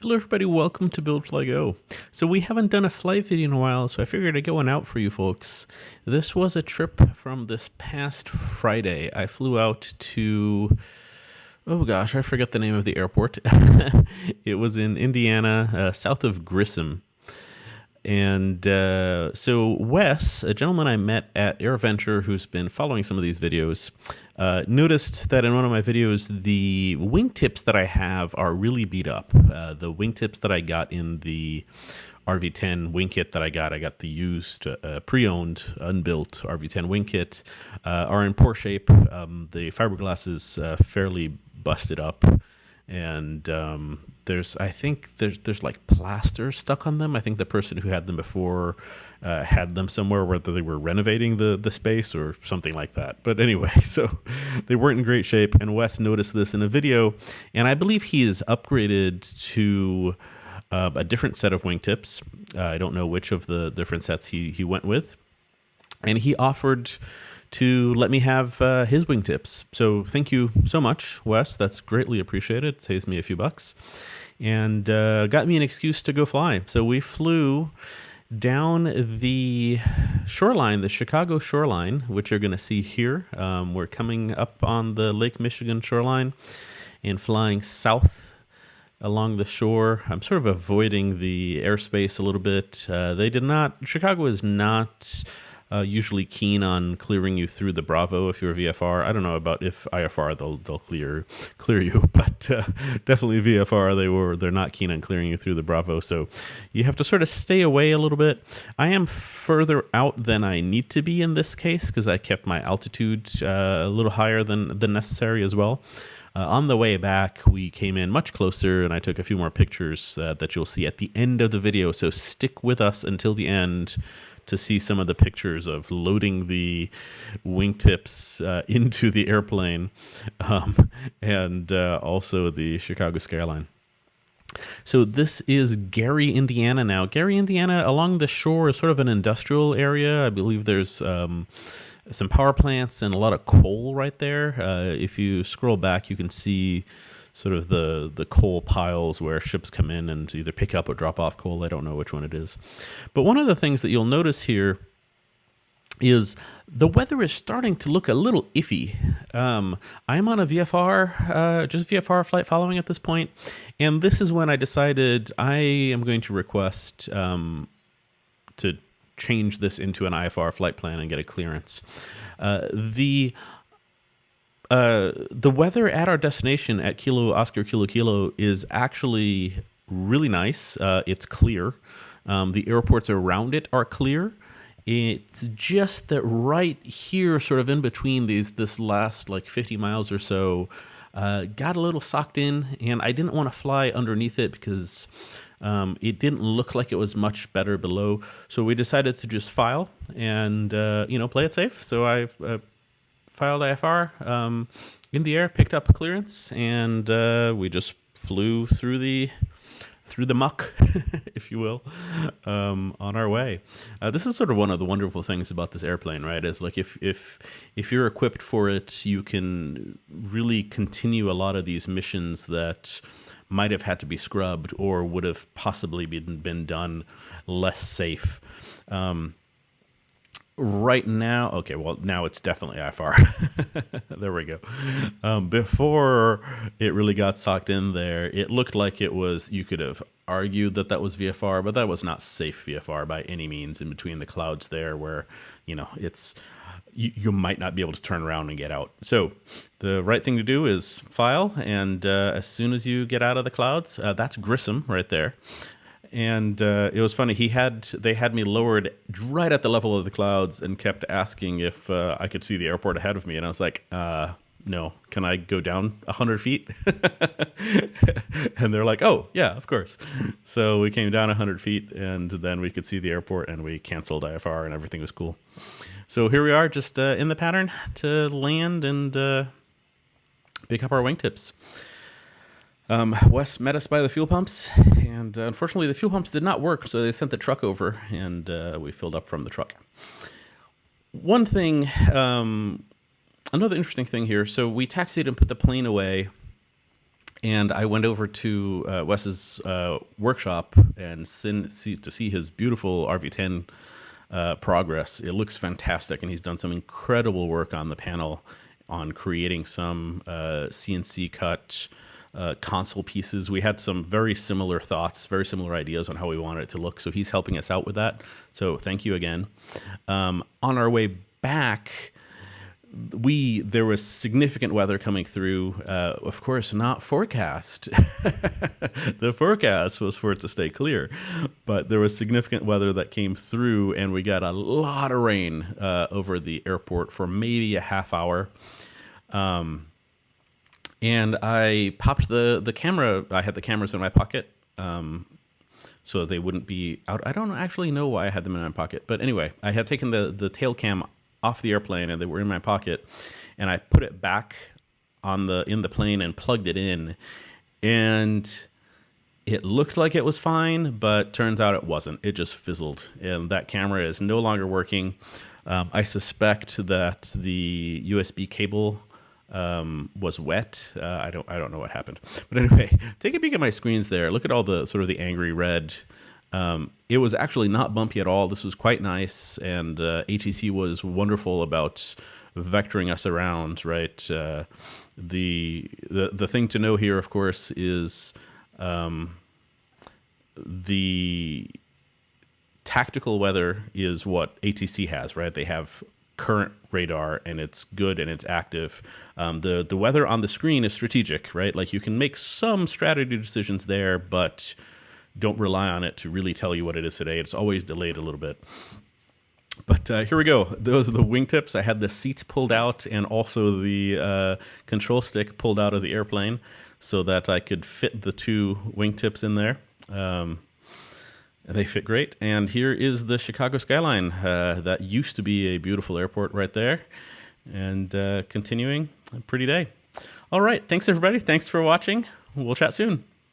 Hello everybody, welcome to Build Fly Go. So we haven't done a flight video in a while, so I figured I'd get one out for you folks. This was a trip from this past Friday. I flew out to, oh gosh, I forget the name of the airport. It was in Indiana, south of Grissom. And so Wes, a gentleman I met at AirVenture who's been following some of these videos, noticed that in one of my videos, the wingtips that I have are really beat up. The wingtips that I got in the RV-10 wing kit that I got the used, pre-owned, unbuilt RV-10 wing kit, are in poor shape. The fiberglass is fairly busted up. And I think there's like plaster stuck on them. I think the person who had them before had them somewhere, whether they were renovating the space or something like that. But anyway, so they weren't in great shape. And Wes noticed this in a video, and I believe he is upgraded to a different set of wingtips. I don't know which of the different sets he went with, and he offered to let me have his wingtips. So thank you so much, Wes. That's greatly appreciated. It saves me a few bucks. And got me an excuse to go fly. So we flew down the shoreline, the Chicago shoreline, which you're going to see here. We're coming up on the Lake Michigan shoreline and flying south along the shore. I'm sort of avoiding the airspace a little bit. Chicago is not usually keen on clearing you through the Bravo if you're VFR. I don't know about if IFR they'll clear you, but definitely VFR they're not keen on clearing you through the Bravo. So you have to sort of stay away a little bit. I am further out than I need to be in this case because I kept my altitude a little higher than necessary as well. On the way back, we came in much closer, and I took a few more pictures that you'll see at the end of the video. So stick with us until the end to see some of the pictures of loading the wingtips into the airplane and also the Chicago skyline. So this is Gary, Indiana now. Gary, Indiana, along the shore is sort of an industrial area. I believe there's some power plants and a lot of coal right there. If you scroll back, you can see sort of the coal piles where ships come in and either pick up or drop off coal. I don't know which one it is. But one of the things that you'll notice here is the weather is starting to look a little iffy. I'm on a VFR, just VFR flight following at this point. And this is when I decided I am going to request to change this into an IFR flight plan and get a clearance. The weather at our destination at Kilo Oscar Kilo Kilo is actually really nice. It's clear. The airports around it are clear. It's just that right here, sort of in between this last like 50 miles or so, got a little socked in, and I didn't want to fly underneath it because it didn't look like it was much better below. So we decided to just file and play it safe. So I filed IFR in the air, picked up clearance, and we just flew through the muck, if you will, on our way. This is sort of one of the wonderful things about this airplane, right? Is like if you're equipped for it, you can really continue a lot of these missions that might have had to be scrubbed or would have possibly been done less safe. Right now, okay, well, now it's definitely IFR. There we go. Before it really got socked in there, it looked like it was, you could have argued that was VFR, but that was not safe VFR by any means in between the clouds there where, it's, you might not be able to turn around and get out. So the right thing to do is file, and as soon as you get out of the clouds, that's Grissom right there. And it was funny. They had me lowered right at the level of the clouds and kept asking if I could see the airport ahead of me. And I was like, no, can I go down 100 feet? And they're like, oh, yeah, of course. So we came down 100 feet, and then we could see the airport, and we canceled IFR, and everything was cool. So here we are, just in the pattern to land and pick up our wingtips. Wes met us by the fuel pumps, and unfortunately the fuel pumps did not work, so they sent the truck over, and we filled up from the truck. One thing, another interesting thing here, so we taxied and put the plane away, And I went over to Wes's workshop and to see his beautiful RV-10 progress. It looks fantastic, and he's done some incredible work on the panel on creating some CNC cut console pieces. We had some very similar thoughts, very similar ideas on how we wanted it to look. So he's helping us out with that. So thank you again. On our way back, there was significant weather coming through. Of course, not forecast. The forecast was for it to stay clear, but there was significant weather that came through, and we got a lot of rain over the airport for maybe a half hour. And I popped the camera. I had the cameras in my pocket, so they wouldn't be out. I don't actually know why I had them in my pocket, but anyway, I had taken the tail cam off the airplane, and they were in my pocket, and I put it back in the plane and plugged it in, and it looked like it was fine, but turns out it wasn't. It just fizzled, and that camera is no longer working. I suspect that the USB cable was wet. I don't know what happened, but anyway, take a peek at my screens there. Look at all the sort of the angry red. It was actually not bumpy at all. This was quite nice, and ATC was wonderful about vectoring us around. Right. The thing to know here, of course, is the tactical weather is what ATC has. Right. They have current radar, and it's good and it's active. The weather on the screen is strategic. Right. Like, you can make some strategy decisions there, but don't rely on it to really tell you what it is today. It's always delayed a little bit. But here we go. Those are the wingtips. I had the seats pulled out and also the control stick pulled out of the airplane so that I could fit the two wingtips in there. They fit great. And here is the Chicago skyline. That used to be a beautiful airport right there. And continuing, a pretty day. All right. Thanks, everybody. Thanks for watching. We'll chat soon.